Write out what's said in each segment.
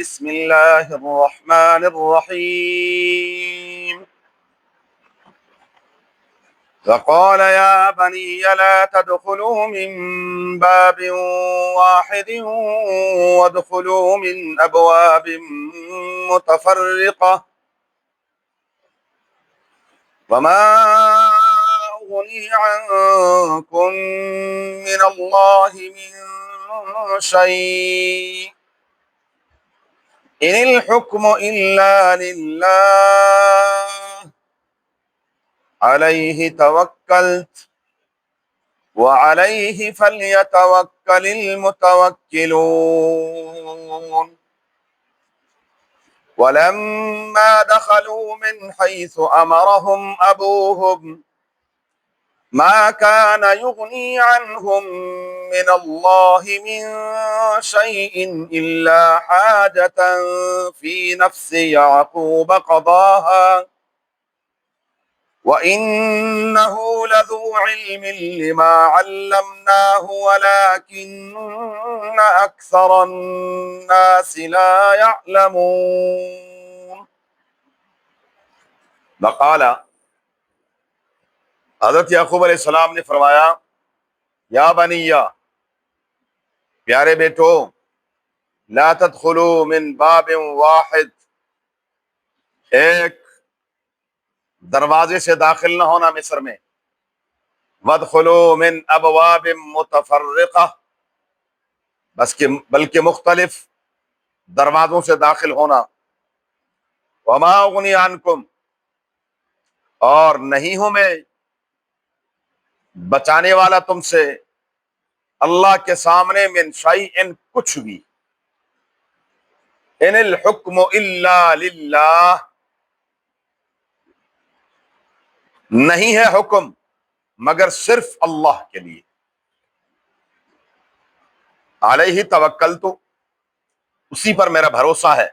بسم الله الرحمن الرحيم وقال يا بني لا تدخلوا من باب واحد وادخلوا من أبواب متفرقة وما أغني عنكم من الله من شيء إن الحكم إلا لله عليه توكلت وعليه فليتوكل المتوكلون ولما دخلوا من حيث أمرهم أبوهم ما كان يغني عنهم من الله من شيء إلا حاجة في نفس يعقوب قضاها وَإِنَّهُ لَذُو عِلْمٍ لِّمَا عَلَّمْنَاهُ وَلَٰكِنَّ أَكْثَرَ النَّاسِ لَا يَعْلَمُونَ۔ وقال، حضرت یعقوب علیہ السلام نے فرمایا، یا بنیا، پیارے بیٹو، لا تدخلوا من باب واحد، ایک دروازے سے داخل نہ ہونا مصر میں، وادخلوا من ابواب متفرقہ، بلکہ مختلف دروازوں سے داخل ہونا، وما اغنی عنکم، اور نہیں ہوں میں بچانے والا تم سے اللہ کے سامنے من شیء کچھ بھی، ان الحکم الا للہ، نہیں ہے حکم مگر صرف اللہ کے لیے، علیہ توکلت، اسی پر میرا بھروسہ ہے،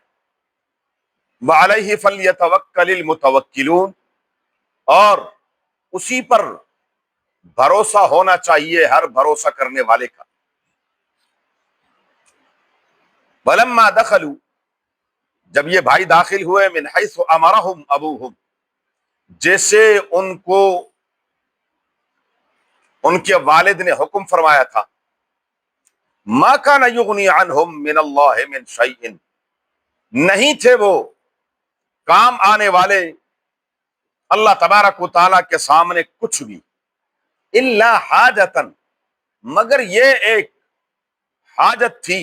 وعلیہ فلیتوکل المتوکلون، اور اسی پر بھروسہ ہونا چاہیے ہر بھروسہ کرنے والے کا۔ ولما دخلوا، جب یہ بھائی داخل ہوئے، من حیث امرہم ابوہم، جیسے ان کو ان کے والد نے حکم فرمایا تھا، ما کان یغنی عنہم من اللہ من شیء، نہیں تھے وہ کام آنے والے اللہ تبارک و تعالیٰ کے سامنے کچھ بھی، الا حاجتن، مگر یہ ایک حاجت تھی،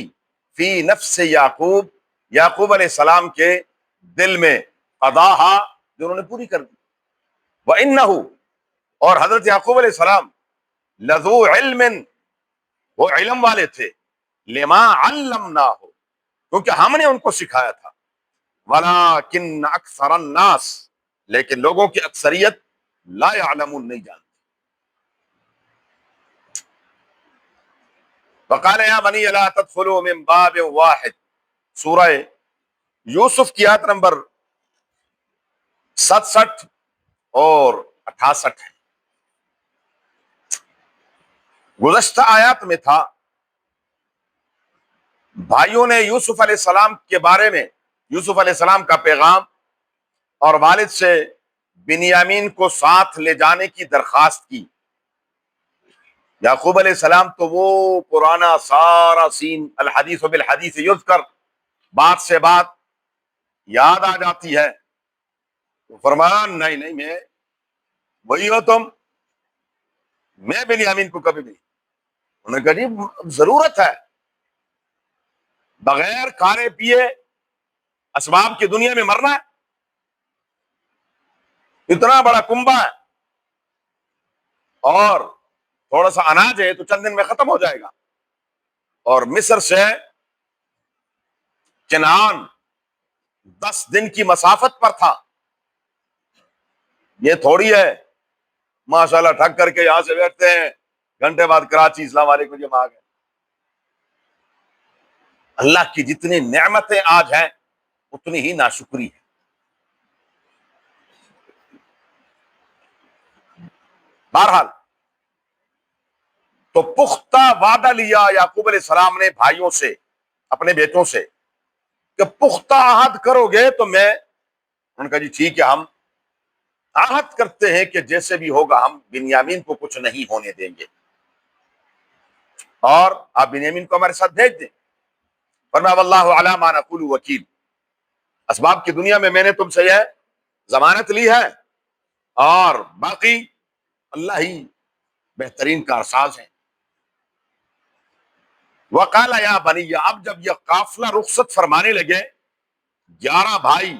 فی نفس یعقوب، یعقوب علیہ السلام کے دل میں، قضاہا، جو انہوں نے پوری کر دی، وَإِنَّهُ، اور حضرت یعقوب علیہ السلام، لذو علم، وہ علم والے تھے، لما علمناہ، کیونکہ ہم نے ان کو سکھایا تھا، ولیکن اکثر الناس، لیکن لوگوں کی اکثریت، لا یعلمون، نہیں جانتے۔ وقال یا بنی لا تدخلوا من باب واحد، سورہ یوسف کی آیت نمبر 67 اور 68 ہے۔ گزشتہ آیات میں تھا، بھائیوں نے یوسف علیہ السلام کے بارے میں، یوسف علیہ السلام کا پیغام اور والد سے بنیامین کو ساتھ لے جانے کی درخواست کی۔ یعقوب علیہ السلام تو وہ پرانا سارا سین، الحدیث بالحدیث یذکر، بات سے بات یاد آ جاتی ہے، تو فرمایا نہیں نہیں، میں وہی ہو تم، میں بنیامین کو کبھی نہیں۔ انہوں نے کہا جی ضرورت ہے، بغیر کھانے پیے اسباب کی دنیا میں مرنا ہے، اتنا بڑا کنبہ ہے، اور تھوڑا سا اناج ہے تو چند دن میں ختم ہو جائے گا، اور مصر سے کنعان 10 دن کی مسافت پر تھا، یہ تھوڑی ہے ماشاءاللہ ٹھگ کر کے یہاں سے بیٹھتے ہیں، گھنٹے بعد کراچی، السلام علیکم جی، ہم آ گئے۔ اللہ کی جتنی نعمتیں آج ہیں اتنی ہی ناشکری ہے۔ بہرحال تو پختہ وعدہ لیا یعقوب علیہ السلام نے بھائیوں سے، اپنے بیٹوں سے، کہ پختہ عہد کرو گے تو میں، ان کا جی ٹھیک ہے، ہم عہد کرتے ہیں کہ جیسے بھی ہوگا ہم بنیامین کو کچھ نہیں ہونے دیں گے، اور آپ بنیامین کو ہمارے ساتھ بھیج دیں۔ فرمایا واللہ علی ما نقول وکیل، اسباب کی دنیا میں نے تم سے یہ ضمانت لی ہے، اور باقی اللہ ہی بہترین کارساز ہیں۔ وقال یا بنی، اب جب یہ قافلہ رخصت فرمانے لگے 11 بھائی،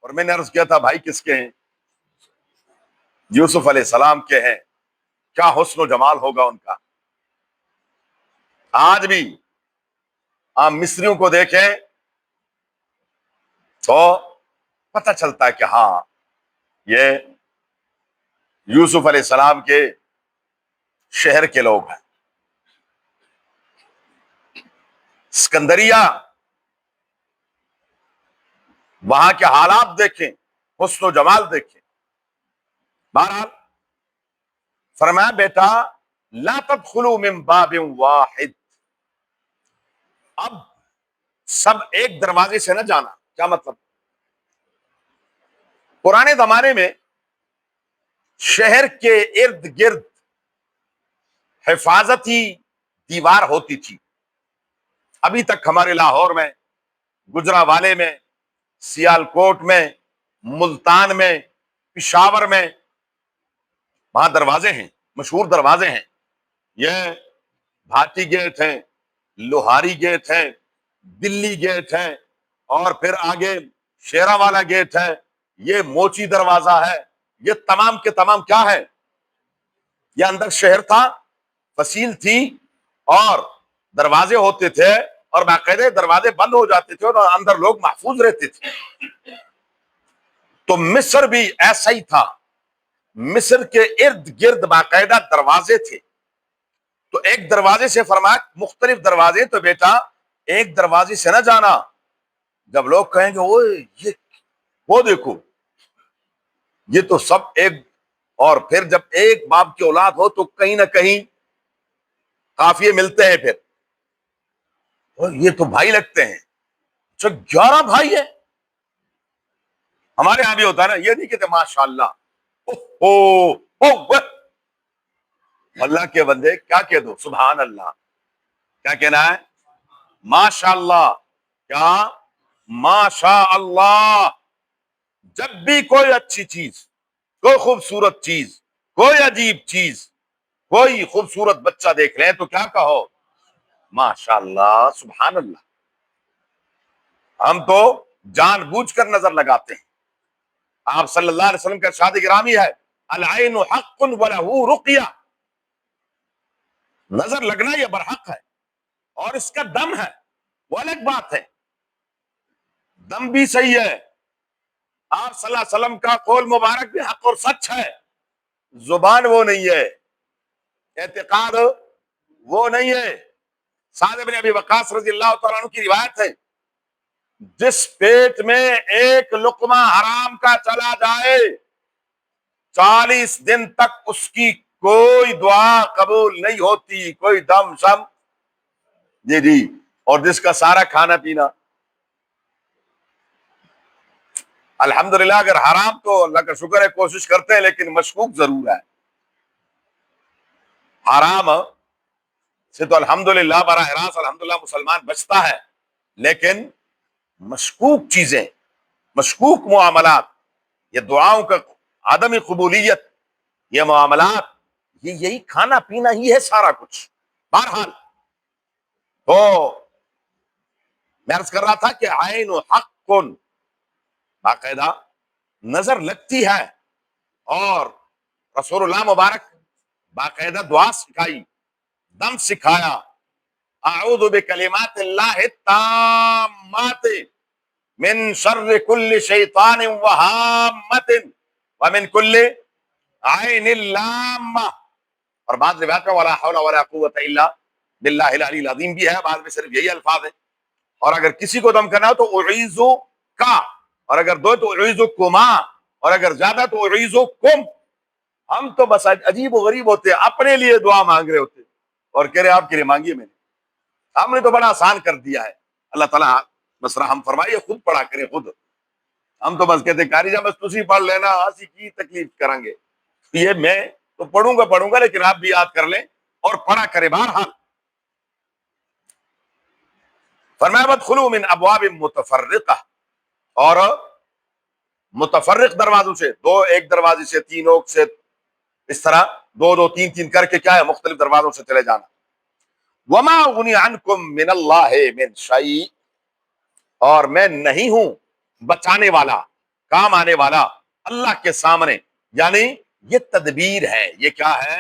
اور میں نے عرض کیا تھا بھائی کس کے ہیں؟ یوسف علیہ السلام کے ہیں، کیا حسن و جمال ہوگا ان کا۔ آج بھی آپ مصریوں کو دیکھیں تو پتہ چلتا ہے کہ ہاں یہ یوسف علیہ السلام کے شہر کے لوگ ہیں۔ اسکندریہ، وہاں کے حالات دیکھیں، حسن و جمال دیکھیں۔ بہرحال فرمایا بیٹا لا تدخلوا من باب واحد، اب سب ایک دروازے سے نہ جانا۔ کیا مطلب؟ پرانے زمانے میں شہر کے ارد گرد حفاظتی دیوار ہوتی تھی، ابھی تک ہمارے لاہور میں، گجرانوالے میں، سیالکوٹ میں، ملتان میں، پشاور میں، وہاں دروازے ہیں، مشہور دروازے ہیں۔ یہ بھاٹی گیٹ ہیں، لوہاری گیٹ ہے، دلی گیٹ ہے، اور پھر آگے شیرا والا گیٹ ہے، یہ موچی دروازہ ہے، یہ تمام کے تمام کیا ہے؟ یہ اندر شہر تھا، فصیل تھی، اور دروازے ہوتے تھے، اور باقاعدہ دروازے بند ہو جاتے تھے اور اندر لوگ محفوظ رہتے تھے۔ تو مصر بھی ایسا ہی تھا، مصر کے ارد گرد باقاعدہ دروازے تھے۔ تو ایک دروازے سے فرمایا مختلف دروازے، تو بیٹا ایک دروازے سے نہ جانا۔ جب لوگ کہیں گے اوئے یہ وہ دیکھو، یہ تو سب ایک، اور پھر جب ایک باپ کی اولاد ہو تو کہیں نہ کہیں قافیے ملتے ہیں، پھر اور یہ تو بھائی لگتے ہیں۔ اچھا 11 بھائی ہیں؟ ہمارے یہاں بھی ہوتا ہے نا، یہ نہیں کہتے ماشاء اللہ، اللہ کے بندے کیا کہہ دو، سبحان اللہ، کیا کہنا ہے؟ ماشاء اللہ، کیا؟ ماشاء اللہ۔ جب بھی کوئی اچھی چیز، کوئی خوبصورت چیز، کوئی عجیب چیز، کوئی خوبصورت بچہ دیکھ لیں تو کیا کہو؟ ماشاء اللہ، سبحان اللہ۔ ہم تو جان بوجھ کر نظر لگاتے ہیں۔ آپ صلی اللہ علیہ وسلم کا ارشاد گرامی ہے العین حق ولہ رقیہ، نظر لگنا یہ برحق ہے، اور اس کا دم ہے، وہ الگ بات ہے، دم بھی صحیح ہے۔ آپ صلی اللہ علیہ وسلم کا قول مبارک بھی حق اور سچ ہے، زبان وہ نہیں ہے، اعتقاد وہ نہیں ہے۔ سعد بن ابی وقاص رضی اللہ تعالیٰ عنہ کی روایت ہے، جس پیٹ میں ایک لقمہ حرام کا چلا جائے 40 دن تک اس کی کوئی دعا قبول نہیں ہوتی، کوئی دم شم، جی، اور جس کا سارا کھانا پینا، الحمدللہ اگر حرام تو اللہ کا شکر ہے کوشش کرتے ہیں، لیکن مشکوک ضرور ہے۔ حرام سے تو الحمدللہ براہ راست الحمدللہ مسلمان بچتا ہے، لیکن مشکوک چیزیں، مشکوک معاملات، یہ دعاؤں کا عدم قبولیت، یہ معاملات، یہی کھانا پینا ہی ہے سارا کچھ۔ بہرحال تو میں عرض کر رہا تھا کہ عین حق کن، باقاعدہ نظر لگتی ہے، اور رسول اللہ مبارک باقاعدہ دعا سکھائی، دم سکھایا، اعوذ بکلمات اللہ التامات من شر کل شیطان وہامۃ ومن کل عین لامہ، اور بعض روایت میں ولا حول ولا قوۃ الا باللہ العلی العظیم بھی ہے، بعض میں صرف یہی الفاظ ہیں۔ اور اگر کسی کو دم کرنا ہو تو اعیذو کا، اور اگر دو تو اعیذو کما، اور اگر زیادہ تو اعیذو کم۔ ہم تو بس عجیب و غریب ہوتے ہیں، اپنے لیے دعا مانگ رہے ہوتے اور کہہ رہے آپ کے لیے مانگیے، میں نے، ہم نے تو بڑا آسان کر دیا ہے۔ اللہ تعالیٰ مسئلہ ہم فرمائیے خود پڑھا کریں خود. ہم تو بس کہتے کاری جا بس تسی پڑھ لینا اسی کی تکلیف کریں گے. یہ میں تو پڑھوں گا لیکن آپ بھی یاد کر لیں اور پڑھا کریں. بہرحال فرمایا وادخلوا من ابواب متفرقہ، اور متفرق دروازوں سے، دو ایک دروازے سے، تین اوک سے، اس طرح دو دو تین تین کر کے کیا ہے مختلف دروازوں سے چلے جانا. وما اغنی عنکم من اللہ من شیء، اور میں نہیں ہوں بچانے والا، کام آنے والا اللہ کے سامنے. یعنی یہ تدبیر ہے. یہ کیا ہے؟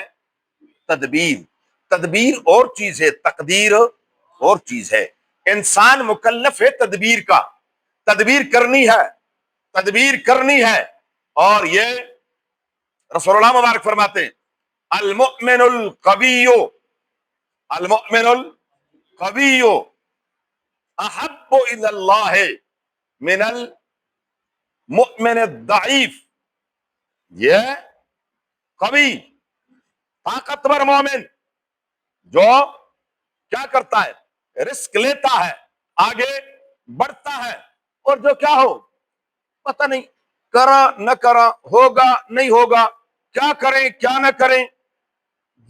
تدبیر. تدبیر اور چیز ہے، تقدیر اور چیز ہے. انسان مکلف ہے تدبیر کا، تدبیر کرنی ہے، تدبیر کرنی ہے. اور یہ رسول اللہ مبارک فرماتے ہیں المؤمن القوی، المؤمن القوی احب الی اللہ من المؤمن الضعیف. یہ قوی طاقتور مومن جو کیا کرتا ہے؟ رسک لیتا ہے، آگے بڑھتا ہے. اور جو کیا ہو پتہ نہیں، کرا نہ کرا، ہوگا نہیں ہوگا، کیا کریں کیا نہ کریں،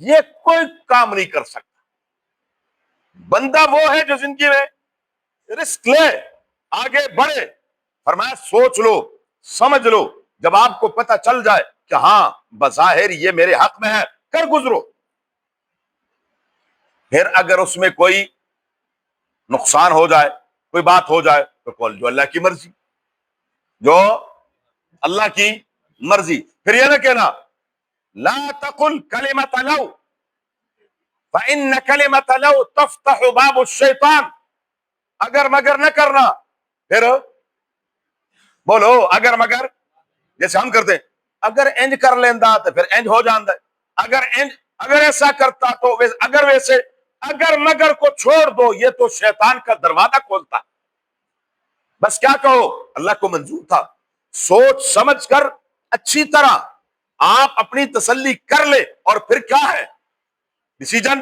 یہ کوئی کام نہیں کر سکتا. بندہ وہ ہے جو زندگی میں رسک لے، آگے بڑھے. فرمایا سوچ لو، سمجھ لو، جب آپ کو پتہ چل جائے کہ ہاں بظاہر یہ میرے حق میں ہے، کر گزرو. پھر اگر اس میں کوئی نقصان ہو جائے، کوئی بات ہو جائے، تو کول جو اللہ کی مرضی، جو اللہ کی مرضی. پھر یہ نہ کہنا لا تقل کلمۃ لو فإن کلمۃ لو تفتح باب الشیطان. اگر مگر نہ کرنا. پھر بولو اگر مگر، جیسے ہم کرتے ہیں اگر انج کر لیندا تو پھر انج ہو جاندا ہے، اگر ایسا کرتا تو اگر ویسے، اگر مگر کو چھوڑ دو، یہ تو شیطان کا دروازہ کھولتا. بس کیا کہو، اللہ کو منظور تھا. سوچ سمجھ کر اچھی طرح آپ اپنی تسلی کر لے، اور پھر کیا ہے ڈیسیجن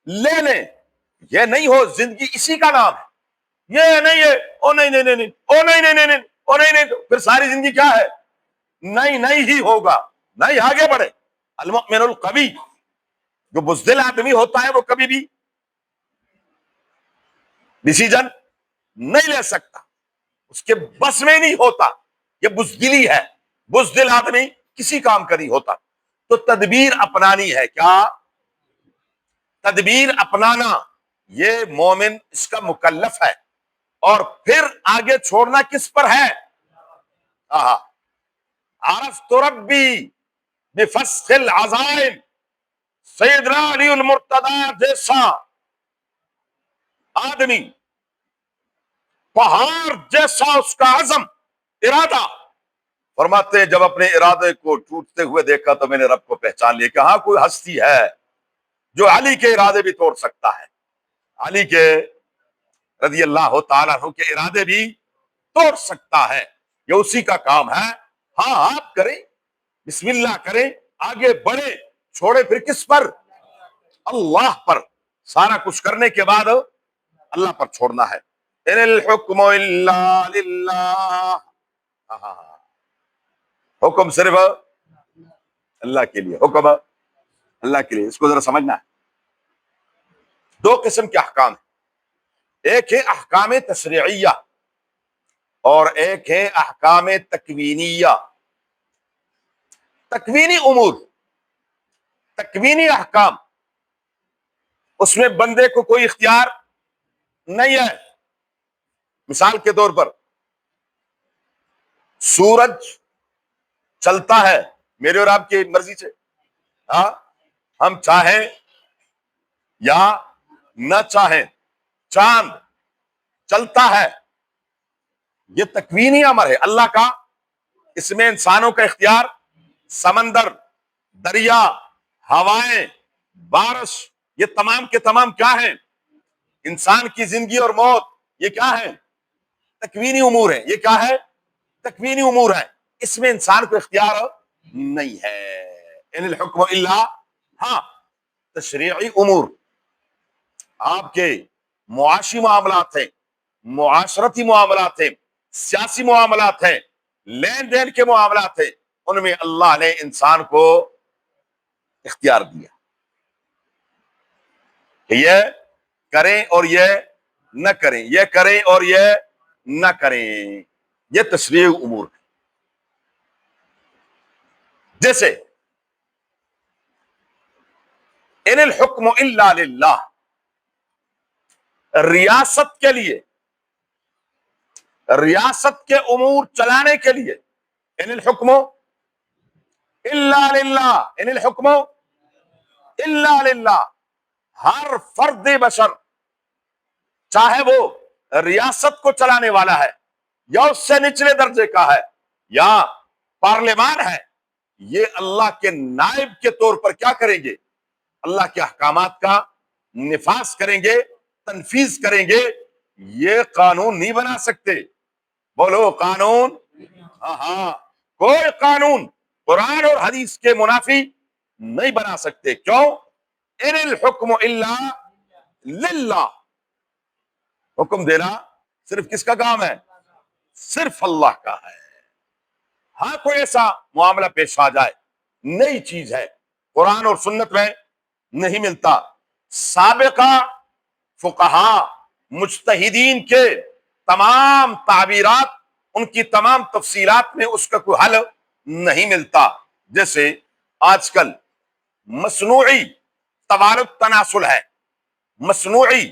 لے لیں. یہ نہیں ہو زندگی اسی کا نام ہے، یہ نہیں ہے او نہیں نہیں نہیں او نہیں نہیں نہیں او نہیں نہیں، پھر ساری زندگی کیا ہے؟ نہیں نہیں ہی ہوگا، نہیں آگے بڑھے. المؤمن القوی، جو بزدل آدمی ہوتا ہے وہ کبھی بھی ڈیسیجن نہیں لے سکتا، اس کے بس میں نہیں ہوتا. یہ بزدلی ہے، بزدل آدمی کسی کام کا نہیں ہوتا. تو تدبیر اپنانی ہے. کیا تدبیر اپنانا؟ یہ مومن اس کا مکلف ہے. اور پھر آگے چھوڑنا کس پر ہے؟ عرفت ربی بفسخ العزائم. سیدنا علی المرتضی جیسا آدمی، پہاڑ جیسا اس کا عزم، ارادہ، فرماتے ہیں جب اپنے ارادے کو ٹوٹتے ہوئے دیکھا تو میں نے رب کو پہچان لیا کہ ہاں کوئی ہستی ہے جو علی کے ارادے بھی توڑ سکتا ہے، علی کے رضی اللہ تعالیٰ عنہ کے ارادے بھی توڑ سکتا ہے. یہ اسی کا کام ہے. ہاں آپ کریں، بسم اللہ کریں، آگے بڑھیں. چھوڑے پھر کس پر؟ اللہ پر. سارا کچھ کرنے کے بعد اللہ پر چھوڑنا ہے. ان الحکم الا للہ. حکم صرف اللہ کے لیے، حکم اللہ کے لیے. اس کو ذرا سمجھنا ہے. دو قسم کے احکام ہیں، ایک ہے احکام تشریعیہ اور ایک ہے احکام تکوینیہ. تکوینی امور، تکوینی احکام، اس میں بندے کو کوئی اختیار نہیں ہے. مثال کے طور پر سورج چلتا ہے میرے اور آپ کی مرضی سے. ہاں ہم چاہیں یا نہ چاہیں، چاند چلتا ہے، یہ تکوینی امر ہے اللہ کا. اس میں انسانوں کا اختیار، سمندر، دریا، ہوائیں، بارش، یہ تمام کے تمام کیا ہیں؟ انسان کی زندگی اور موت، یہ کیا ہے؟ تکوینی امور ہے. یہ کیا ہے؟ تکوینی امور ہے. اس میں انسان کو اختیار نہیں ہے. ان الحکم الا، ہاں تشریعی امور، آپ کے معاشی معاملات ہیں، معاشرتی معاملات ہیں، سیاسی معاملات ہیں، لین دین کے معاملات ہیں، ان میں اللہ نے انسان کو اختیار دیا کہ یہ کریں اور یہ نہ کریں، یہ کریں اور یہ نہ کریں. یہ تشریع امور ہے. جیسے ان الحکم الا للہ، ریاست کے لیے، ریاست کے امور چلانے کے لیے ان الحکم الا للہ، ان الحکم الا للہ، ہر فرد بشر، چاہے وہ ریاست کو چلانے والا ہے یا اس سے نچلے درجے کا ہے یا پارلیمان ہے، یہ اللہ کے نائب کے طور پر کیا کریں گے؟ اللہ کے احکامات کا نفاذ کریں گے، تنفیذ کریں گے. یہ قانون نہیں بنا سکتے. بولو قانون. ہاں ہاں، کوئی قانون قرآن اور حدیث کے منافی نہیں بنا سکتے. کیوں؟ ان الحکم الا للہ، حکم دینا صرف کس کا کام ہے؟ صرف اللہ کا ہے. ہاں کوئی ایسا معاملہ پیش آ جائے، نئی چیز ہے، قرآن اور سنت میں نہیں ملتا، سابقہ فقہا مجتہدین کے تمام تعبیرات، ان کی تمام تفصیلات میں اس کا کوئی حل نہیں ملتا. جیسے آج کل مصنوعی توالد تناسل ہے، مصنوعی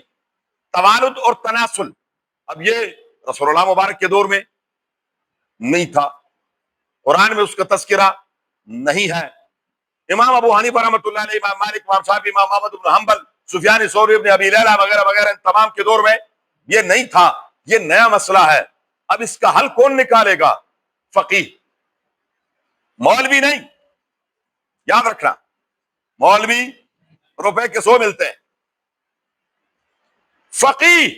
توالد اور تناسل. اب یہ رسول اللہ مبارک کے دور میں نہیں تھا، قرآن میں اس کا تذکرہ نہیں ہے. امام ابو حنیفہ رحمۃ اللہ علیہ، امام مالک، امام شافعی، امام احمد بن حنبل، سفیان ثوری، ابن ابی لیلہ وغیرہ وغیرہ، ان تمام کے دور میں یہ نہیں تھا. یہ نیا مسئلہ ہے. اب اس کا حل کون نکالے گا؟ فقیہ. مولوی نہیں، یاد رکھنا، مولوی روپے کے 100 ملتے ہیں. فقیہ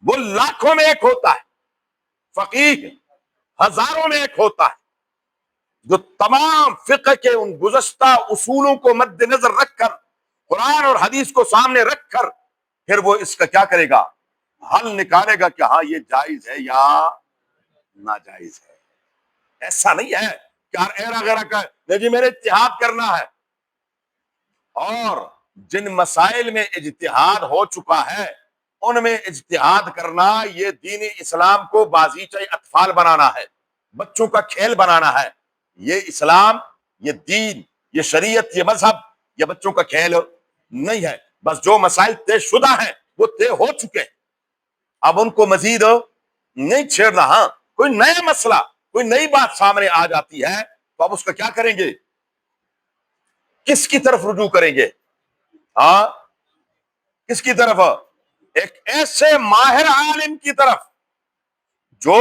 وہ لاکھوں میں ایک ہوتا ہے، فقیہ ہزاروں میں ایک ہوتا ہے، جو تمام فقہ کے ان گزشتہ اصولوں کو مد نظر رکھ کر، قرآن اور حدیث کو سامنے رکھ کر، پھر وہ اس کا کیا کرے گا؟ حل نکالے گا کہ ہاں یہ جائز ہے یا ناجائز ہے. ایسا نہیں ہے کہ ایرا غیرہ کا نہیں جی میرے اجتہاد کرنا ہے. اور جن مسائل میں اجتہاد ہو چکا ہے ان میں اجتہاد کرنا یہ دین اسلام کو بازیچہ اطفال بنانا ہے، بچوں کا کھیل بنانا ہے. یہ اسلام، یہ دین، یہ شریعت، یہ مذہب، یہ بچوں کا کھیل نہیں ہے. بس جو مسائل طے شدہ ہیں وہ طے ہو چکے ہیں، اب ان کو مزید نہیں چھیڑنا. ہاں کوئی نیا مسئلہ، کوئی نئی بات سامنے آ جاتی ہے تو اب اس کا کیا کریں گے؟ کس کی طرف رجوع کریں گے؟ ہاں کس کی طرف؟ ایک ایسے ماہر عالم کی طرف جو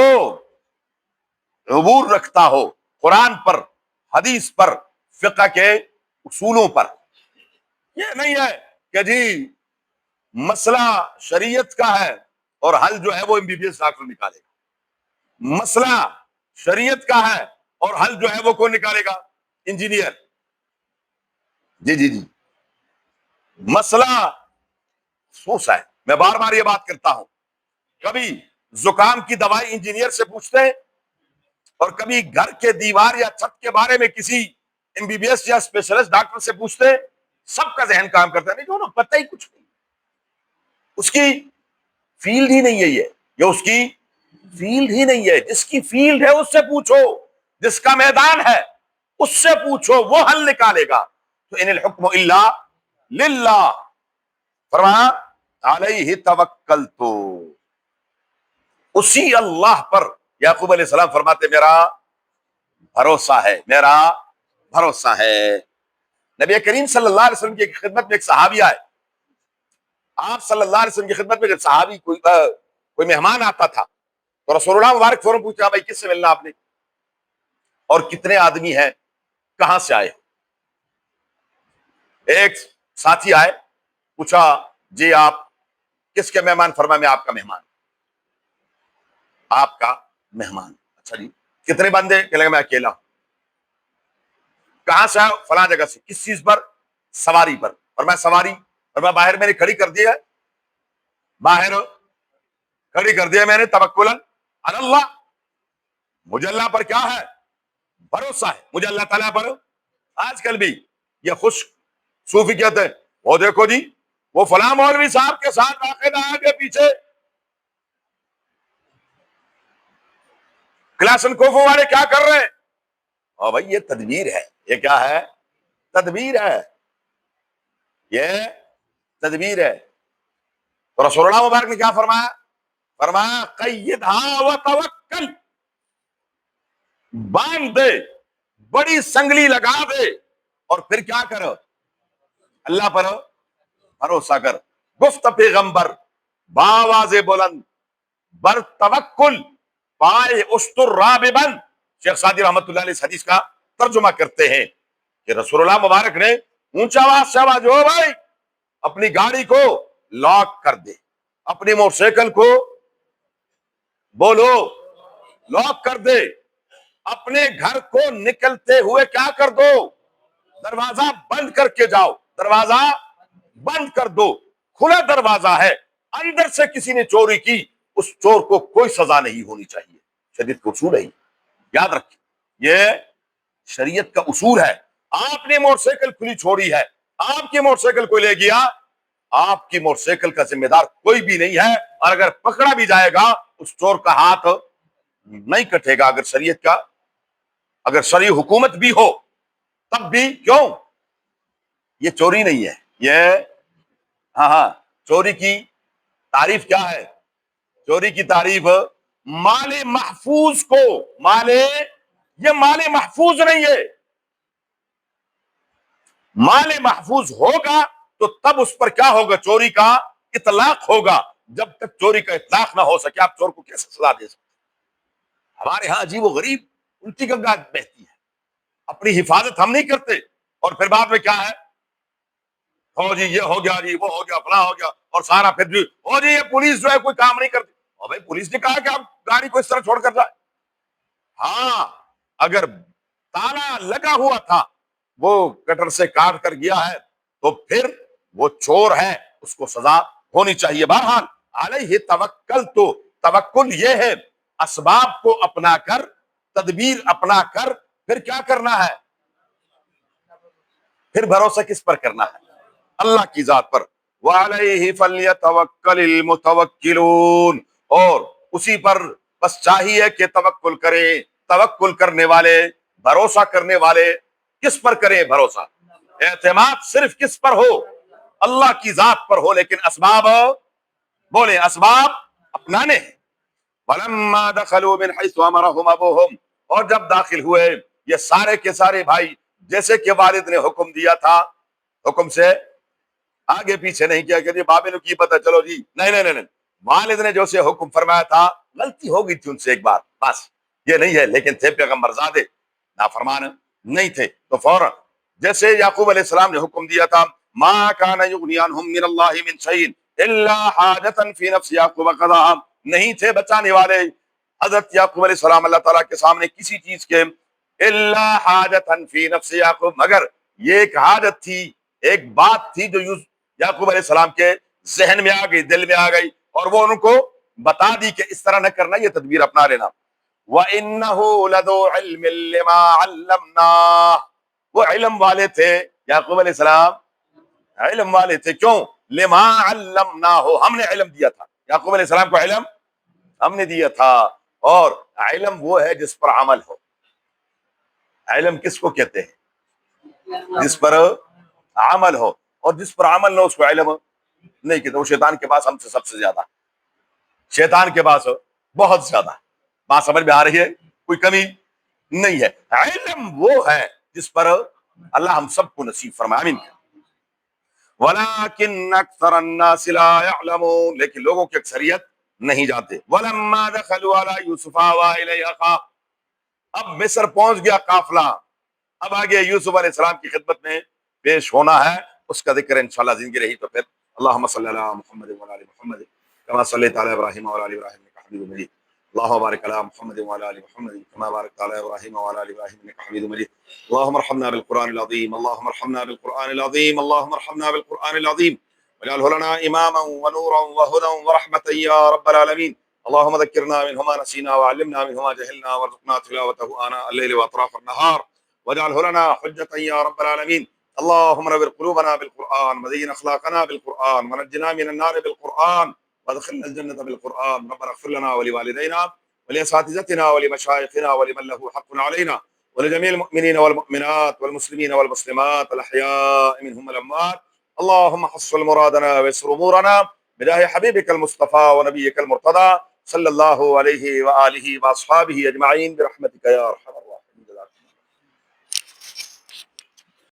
عبور رکھتا ہو قرآن پر، حدیث پر، فقہ کے اصولوں پر. یہ نہیں ہے کہ جی مسئلہ شریعت کا ہے اور حل جو ہے وہ MBBS ڈاکٹر نکالے گا، مسئلہ شریعت کا ہے اور حل جو ہے وہ کون نکالے گا؟ انجینئر. جی جی جی، مسئلہ افسوس ہے، میں بار بار یہ بات کرتا ہوں، کبھی زکام کی دوائی انجینئر سے پوچھتے ہیں اور کبھی گھر کے دیوار یا چھت کے بارے میں کسی MBBS یا اسپیشلسٹ ڈاکٹر سے پوچھتے ہیں. سب کا ذہن کام کرتا ہے نہیں جو نا پتہ ہی کچھ نہیں، اس کی فیلڈ ہی نہیں ہے، یہ اس کی فیلڈ ہی نہیں ہے. جس کی فیلڈ ہے اس سے پوچھو، جس کا میدان ہے اس سے پوچھو، وہ حل نکالے گا. تو ان الحکم الا للہ، فرمایا علیہ توکلت، اسی اللہ پر. یعقوب علیہ السلام فرماتے میرا بھروسہ ہے، میرا بھروسہ ہے. نبی کریم صلی اللہ علیہ وسلم کی خدمت میں ایک صحابی آئے. آپ صلی اللہ علیہ وسلم کی خدمت میں جب صحابی کوئی مہمان آتا تھا تو رسول اللہ مبارک فوراً پوچھا بھائی کس سے ملنا آپ نے اور کتنے آدمی ہیں، کہاں سے آئے؟ ایک ساتھی آئے، پوچھا جی آپ کس کے مہمان؟ فرمایا میں آپ کا مہمان. آپ کا مہمان، اچھا جی کتنے بندے؟ کہ لگا میں اکیلا ہوں. کہاں سے آئے؟ فلاں جگہ سے. کس چیز پر؟ سواری پر. اور میں سواری، اور میں باہر میں نے کھڑی کر دی ہے باہر کھڑی کر دیا میں نے توکل علی اللہ. مجھے اللہ پر کیا ہے؟ بھروسہ ہے مجھے اللہ تعالیٰ پر. آج کل بھی یہ خوش صوفی کہتے ہیں وہ دیکھو جی وہ فلاں مولوی صاحب کے ساتھ باقاعدہ آگے پیچھے کلاسن کوفو والے کیا کر رہے ہیں. اور بھائی یہ تدبیر ہے. یہ کیا ہے؟ تدبیر ہے. یہ تدبیر ہے. تو رسول اللہ مبارک نے کیا فرمایا؟ فرمایا قیدھا وتوکل، باندھ دے، بڑی سنگلی لگا دے، اور پھر کیا کرو؟ اللہ پر بھروسہ کر. گفت پیغمبر باواز بلند بر توکل پائے اشتر راببن. شیخ سعدی رحمت اللہ علیہ اس حدیث کا ترجمہ کرتے ہیں کہ رسول اللہ مبارک نے اونچا آواز سے آواز ہو بھائی اپنی گاڑی کو لاک کر دے، اپنی موٹر سائیکل کو بولو لاک کر دے، اپنے گھر کو نکلتے ہوئے کیا کر دو؟ دروازہ بند کر کے جاؤ. دروازہ بند کر دو. کھلا دروازہ ہے، اندر سے کسی نے چوری کی، اس چور کو کوئی سزا نہیں ہونی چاہیے. شریعت کا اصول ہے، یاد رکھیں یہ شریعت کا اصول ہے. آپ نے موٹر سائیکل کھلی چھوڑی ہے، آپ کی موٹر سائیکل کو لے گیا، آپ کی موٹر سائیکل کا ذمہ دار کوئی بھی نہیں ہے. اور اگر پکڑا بھی جائے گا اس چور کا ہاتھ نہیں کٹے گا. اگر شرعی حکومت بھی ہو تب بھی. کیوں؟ یہ چوری نہیں ہے. یہ ہاں چوری کی تعریف کیا ہے؟ چوری کی تعریف مال محفوظ کو یہ مال محفوظ نہیں ہے. مال محفوظ ہوگا تو تب اس پر کیا ہوگا؟ چوری کا اطلاق ہوگا. جب تک چوری کا اطلاق نہ ہو سکے آپ چور کو کیسے سزا دے سکتے؟ ہمارے ہاں عجیب و غریب الٹی گنگا بہتی ہے. اپنی حفاظت ہم نہیں کرتے اور پھر بعد میں کیا ہے؟ ہو جی یہ ہو گیا، جی وہ ہو گیا، فلاں ہو گیا، اور سارا پھر جی ہو جی یہ پولیس جو ہے کوئی کام نہیں کرتی. اور بھائی پولیس نے کہا کہ آپ گاڑی کو اس طرح چھوڑ کر جائے. ہاں اگر تالا لگا ہوا تھا وہ کٹر سے کاٹ کر گیا ہے تو پھر وہ چور ہے، اس کو سزا ہونی چاہیے. بہرحال علیہ توکل، تو توکل یہ ہے اسباب کو اپنا کر، تدبیر اپنا کر پھر کیا کرنا ہے؟ پھر بھروسہ کس پر کرنا ہے؟ اللہ کی ذات پر. وَعَلَيْهِ فَلْيَتَوَكَّلِ الْمُتَوَكِّلُونَ، اور اسی پر بس چاہیے کہ توکل کرے. توکل کرنے والے، بھروسہ کرنے والے کس پر کریں بھروسہ؟ اعتماد صرف کس پر ہو؟ اللہ کی ذات پر ہو، لیکن اسباب بولیں اسباب اپنانے ہیں. وَلَمَّا دَخَلُوا مِنْ حَيْثُ أَمَرَهُمْ أَبُوهُمْ، اور جب داخل ہوئے یہ سارے کے سارے بھائی جیسے کہ والد نے حکم دیا تھا، حکم سے آگے پیچھے نہیں کیا کہ جی بابے نے کی پتہ چلو جی نہیں. والد نے جو سے حکم فرمایا تھا، غلطی ہو گئی تھی ان سے ایک بار بس، یہ نہیں ہے، لیکن تھے پیغمبر زادے، نافرمان نہیں تھے. تو فوراً جیسے یعقوب علیہ السلام نے حکم دیا تھا ما کان یغنی عنہم من اللہ من شیء الا حاجۃ فی نفس یعقوب قضاها، نہیں تھے بچانے والے حضرت یعقوب علیہ السلام اللہ تعالیٰ کے سامنے کسی چیز کے، الا حاجۃ فی نفس یعقوب، مگر یہ ایک حاجت تھی، ایک بات تھی جو یعقوب علیہ السلام کے ذہن میں آ گئی، دل میں آ گئی، اور وہ ان کو بتا دی کہ اس طرح نہ کرنا، یہ تدبیر اپنا لینا. وَإِنَّهُ لَذُو عِلْمٍ لِّمَا عَلَّمْنَاهُ، وہ علم والے تھے یعقوب علیہ السلام، علم والے تھے. کیوں؟ لما علمناہ، ہم نے علم دیا تھا. یعقوب علیہ السلام کو علم ہم نے دیا تھا، اور علم وہ ہے جس پر عمل ہو. علم کس کو کہتے ہیں؟ جس پر عمل ہو، اور جس پر عمل نہ ہو اس کو علم نہیں کہتے. وہ شیطان کے پاس ہم سے سب سے زیادہ، شیطان کے پاس بہت زیادہ. بات سمجھ میں آ رہی ہے؟ کوئی کمی نہیں ہے. علم وہ ہے جس پر اللہ ہم سب کو نصیب فرمائے، آمین. وَلَٰكِنَّ أَكْثَرَ النَّاسِ لَا يَعْلَمُونَ، لیکن لوگوں کی اکثریت نہیں جانتے. وَلَمَّا دَخَلُوا عَلَىٰ يُوسُفَ آوَىٰ إِلَيْهِ أَخَاهُ، اب مصر پہنچ گیا قافلہ، اب آگے یوسف علیہ السلام کی خدمت میں پیش ہونا ہے. اس کا ذکر انشاءاللہ زندگی رہی تو پھر. اللہم صلی علی محمد وعلی آل محمد کما صلیت علی ابراہیم وعلی آل ابراہیم انک حمید مجید. اللهم بارك على محمد وعلى ال محمد كما باركت على ابراهيم وعلى ال ابراهيم انك حميد مجيد. اللهم ارحمنا بالقران العظيم، اللهم ارحمنا بالقران العظيم، اللهم ارحمنا بالقران العظيم واجعله لنا اماما ونورا وهدى ورحمه يا رب العالمين. اللهم ذكرنا منه ما نسينا وعلمنا منه ما جهلنا وارزقنا تلاوته آناء الليل وأطراف النهار واجعله لنا حجة يا رب العالمين. اللهم نور قلوبنا بالقرآن وزين أخلاقنا بالقرآن ونجنا من النار بالقرآن وادخلنا الجنة بالقرآن. ربنا اغفر لنا ولوالدينا ولأساتذتنا ولمشايخنا ولمن له حق علينا ولجميع المؤمنين والمؤمنات والمسلمين والمسلمات الأحياء منهم والأموات. اللهم حصل مرادنا ويسر أمورنا بجاه حبيبك المصطفى ونبيك المرتضى صلى الله عليه وآله وأصحابه أجمعين برحمتك يا أرحم